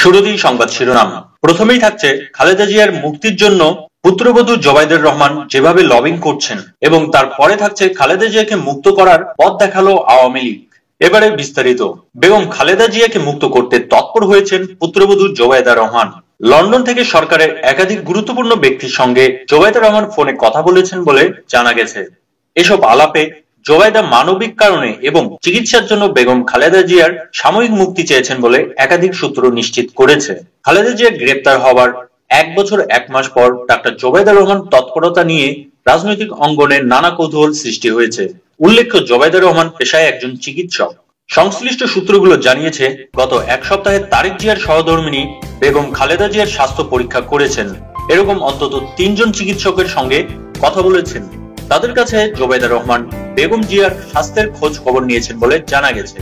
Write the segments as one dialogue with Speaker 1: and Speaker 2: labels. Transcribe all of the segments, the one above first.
Speaker 1: শুরুতেই সংবাদ শিরোনাম। প্রথমেই থাকছে খালেদা জিয়ার মুক্তির জন্য পুত্রবধূ জোবাইদুর রহমান যেভাবে লবিং করছেন, এবং তারপরে থাকছে খালেদা জিয়াকে মুক্ত করার পথ দেখালো আওয়ামী লীগ। এবারে বিস্তারিত। বেগম খালেদা জিয়াকে মুক্ত করতে তৎপর হয়েছেন পুত্রবধূ জোবাইদা রহমান। লন্ডন থেকে সরকারের একাধিক গুরুত্বপূর্ণ ব্যক্তির সঙ্গে জোবাইদা রহমান ফোনে কথা বলেছেন বলে জানা গেছে। এসব আলাপে জোবাইদা মানবিক কারণে এবং চিকিৎসার জন্য বেগম খালেদা জিয়ার সাময়িক মুক্তি চেয়েছেন বলে একাধিক সূত্র নিশ্চিত করেছে। খালেদা জিয়া গ্রেপ্তার হওয়ার 1 বছর 1 মাস পর ডাক্তার জোবাইদা রহমান তৎপরতা নিয়ে রাজনৈতিক অঙ্গনে নানা কৌতূহল সৃষ্টি হয়েছে। উল্লেখ্য, জোবাইদা রহমান পেশায় একজন চিকিৎসক। সংশ্লিষ্ট সূত্রগুলো জানিয়েছে, গত 1 সপ্তাহে তারেক জিয়ার সহধর্মিণী বেগম খালেদা জিয়ার স্বাস্থ্য পরীক্ষা করেছেন। এরকম অন্তত 3 জন চিকিৎসকের সঙ্গে কথা বলেছেন। তাদের কাছে জোবাইদা রহমান বেগম জিয়ার স্বাস্থ্যের খোঁজ খবর নিয়েছেন বলে জানা গেছে।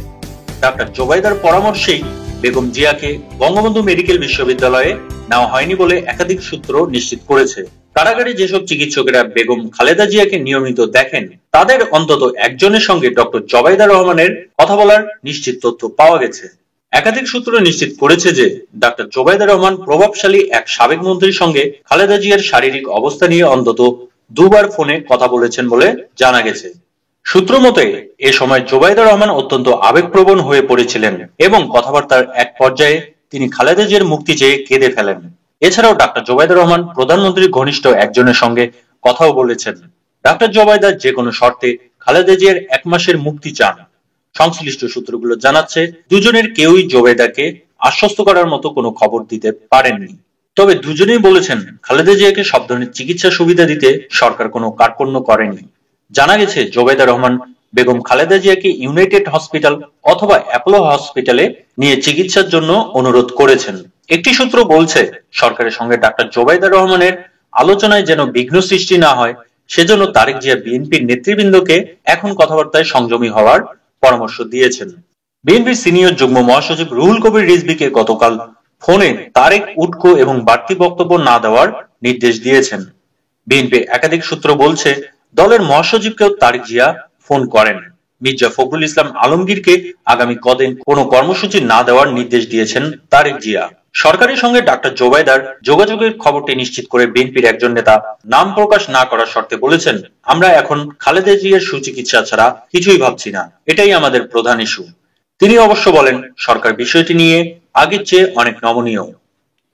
Speaker 1: ডাক্তার জোবাইদার পরামর্শেই বেগম জিয়াকে বঙ্গবন্ধু মেডিকেল বিশ্ববিদ্যালয়ে নেওয়া হয়নি বলে একাধিক সূত্র নিশ্চিত করেছে। কারাগারে যেসব চিকিৎসকেরা বেগম খালেদা জিয়াকে নিয়মিত দেখেন, তাদের অন্তত একজনের সঙ্গে ডক্টর জোবাইদা রহমানের কথা বলার নিশ্চিত তথ্য পাওয়া গেছে। একাধিক সূত্র নিশ্চিত করেছে যে ডাক্তার জোবাইদা রহমান প্রভাবশালী এক সাবেক মন্ত্রীর সঙ্গে খালেদা জিয়ার শারীরিক অবস্থা নিয়ে অন্তত 2 বার ফোনে কথা বলেছেন বলে জানা গেছে। সূত্র মতে এ সময় জোবাইদা রহমান অত্যন্ত আবেগপ্রবণ হয়ে পড়েছিলেন এবং কথাবার্তার এক পর্যায়ে তিনি খালেদা জিয়ার মুক্তি চেয়ে কেঁদে ফেলেন। এছাড়াও ডাক্তার জোবাইদা রহমান প্রধানমন্ত্রীর ঘনিষ্ঠ একজনের সঙ্গে কথাও বলেছেন। ডাক্তার জোবাইদা যে কোনো শর্তে খালেদা জিয়ার 1 মাসের মুক্তি চান। সংশ্লিষ্ট সূত্রগুলো জানাচ্ছে, দুজনের কেউই জোবাইদাকে আশ্বস্ত করার মতো কোনো খবর দিতে পারেননি। তবে দুজনেই বলেছেন, খালেদা জিয়াকে সব ধরনের চিকিৎসা সুবিধা দিতে সরকার কোনো কার্পণ্য করেনি। জানা গেছে, জোবাইদা রহমান বেগম খালেদা জিয়াকে ইউনাইটেড হসপিটাল অথবা অ্যাপোলো হসপিটালে নিয়ে চিকিৎসার জন্য অনুরোধ করেছেন। একটি সূত্র বলছে, সরকারের সঙ্গে ডাক্তার জোবাইদা রহমানের আলোচনায় যেন বিঘ্ন সৃষ্টি না হয়, সেজন্য তারেক জিয়া বিএনপির নেতৃবৃন্দকে এখন কথাবার্তায় সংযমী হওয়ার পরামর্শ দিয়েছেন। বিএনপির সিনিয়র যুগ্ম মহাসচিব রুহুল কবির রিজভীকে গতকাল ফোনে তারেক উটকো এবং বাড়তি বক্তব্য না দেওয়ার নির্দেশ দিয়েছেন। বিএনপির একাধিক সূত্র বলছে, দলের মহাসচিবকেও তারেক জিয়া ফোন করেন। মির্জা ফখরুল ইসলাম আলমগীরকে আগামী কদিন কোনো কর্মসূচি না দেওয়ার নির্দেশ দিয়েছেন তারেক জিয়া। সরকারের সঙ্গে ডাক্তার জোবাইদার যোগাযোগের খবরটি নিশ্চিত করে বিএনপির একজন নেতা নাম প্রকাশ না করার শর্তে বলেছেন, আমরা এখন খালেদা জিয়ার সুচিকিৎসা ছাড়া কিছুই ভাবছি না, এটাই আমাদের প্রধান ইস্যু। তিনি অবশ্য বলেন, সরকার বিষয়টি নিয়ে আগের চেয়ে অনেক নমনীয়।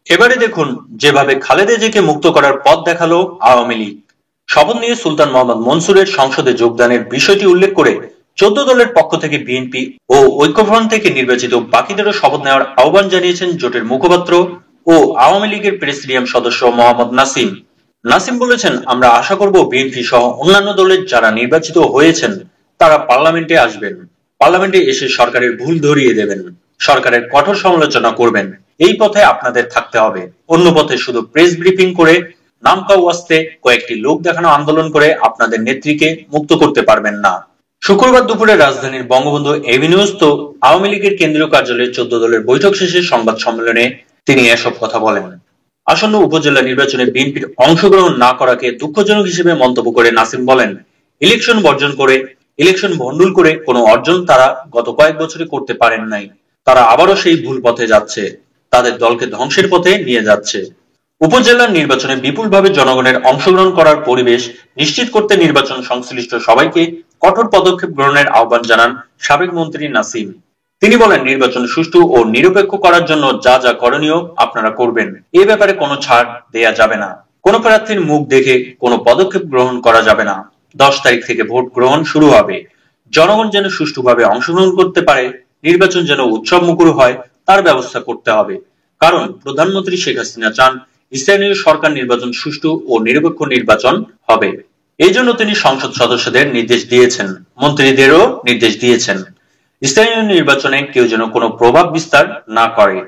Speaker 1: এবারে দেখুন যেভাবে খালেদা জিয়াকে মুক্ত করার পথ দেখালো আওয়ামী লীগ। শপথ নিয়ে সুলতান মোহাম্মদ মনসুরের সংসদে যোগদানের বিষয়টি উল্লেখ করে 14 দলের পক্ষ থেকে বিএনপি ও ঐক্যফ্রন্ট থেকে নির্বাচিত বাকিদেরও শপথ নেওয়ার আহ্বান জানিয়েছেন জোটের মুখপাত্র ও আওয়ামী লীগের প্রেসিডিয়াম সদস্য মোহাম্মদ নাসিম। নাসিম বলেছেন, আমরা আশা করব বিএনপি সহ অন্যান্য দলের যারা নির্বাচিত হয়েছেন তারা পার্লামেন্টে আসবেন, পার্লামেন্টে এসে সরকারের ভুল ধরিয়ে দেবেন, সরকারের কঠোর সমালোচনা করবেন। এই পথে আপনাদের থাকতে হবে। অন্য পথে শুধু প্রেস ব্রিফিং করে নামকা ওয়াস্তে কয়েকটি লোক দেখানো আন্দোলন করে আপনাদের নেত্রীকে মুক্ত করতে পারবেন না। শুক্রবার দুপুরে রাজধানীর বঙ্গবন্ধু এভিনিউস্থ আওয়ামী লীগের কেন্দ্রীয় কার্যালয়ে 14 দলের বৈঠক শেষে সংবাদ সম্মেলনে তিনি এসব কথা বলেন। আসন্ন উপজেলা নির্বাচনে বিএনপির অংশগ্রহণ না করাকে দুঃখজনক হিসেবে মন্তব্য করে নাসিম বলেন, ইলেকশন বর্জন করে, ইলেকশন ভণ্ডুল করে কোনো অর্জন তারা গত কয়েক বছরে করতে পারেন নাই। তারা আবারও সেই ভুল পথে যাচ্ছে, তাদের দলকে ধ্বংসের পথে নিয়ে যাচ্ছে। উপজেলার নির্বাচনে বিপুলভাবে জনগণের অংশগ্রহণ করার পরিবেশ নিশ্চিত করতে নির্বাচন সংশ্লিষ্ট সবাইকে কঠোর পদক্ষেপ গ্রহণের আহ্বান জানান সাবেক মন্ত্রী নাসিম। তিনি বলেন, নির্বাচন সুষ্ঠু ও নিরপেক্ষ করার জন্য যা যা করণীয় আপনারা করবেন, এ ব্যাপারে কোনো ছাড় দেয়া যাবে না। কোনো প্রার্থীর মুখ দেখে কোনো পদক্ষেপ গ্রহণ করা যাবে না। 10 তারিখ থেকে ভোট গ্রহণ শুরু হবে। জনগণ যেন সুষ্ঠুভাবে অংশগ্রহণ করতে পারে, নির্বাচন যেন উৎসব মুখর হয়, তার ব্যবস্থা করতে হবে। কারণ প্রধানমন্ত্রী শেখ হাসিনা চান স্থানীয় সরকার নির্বাচন সুষ্ঠু ও নিরপেক্ষ নির্বাচন হবে। এই জন্য তিনি সংসদ সদস্যদের নির্দেশ দিয়েছেন, মন্ত্রীদেরও নির্দেশ দিয়েছেন, স্থানীয় নির্বাচনে কেউ যেন কোনো প্রভাব বিস্তার না করে।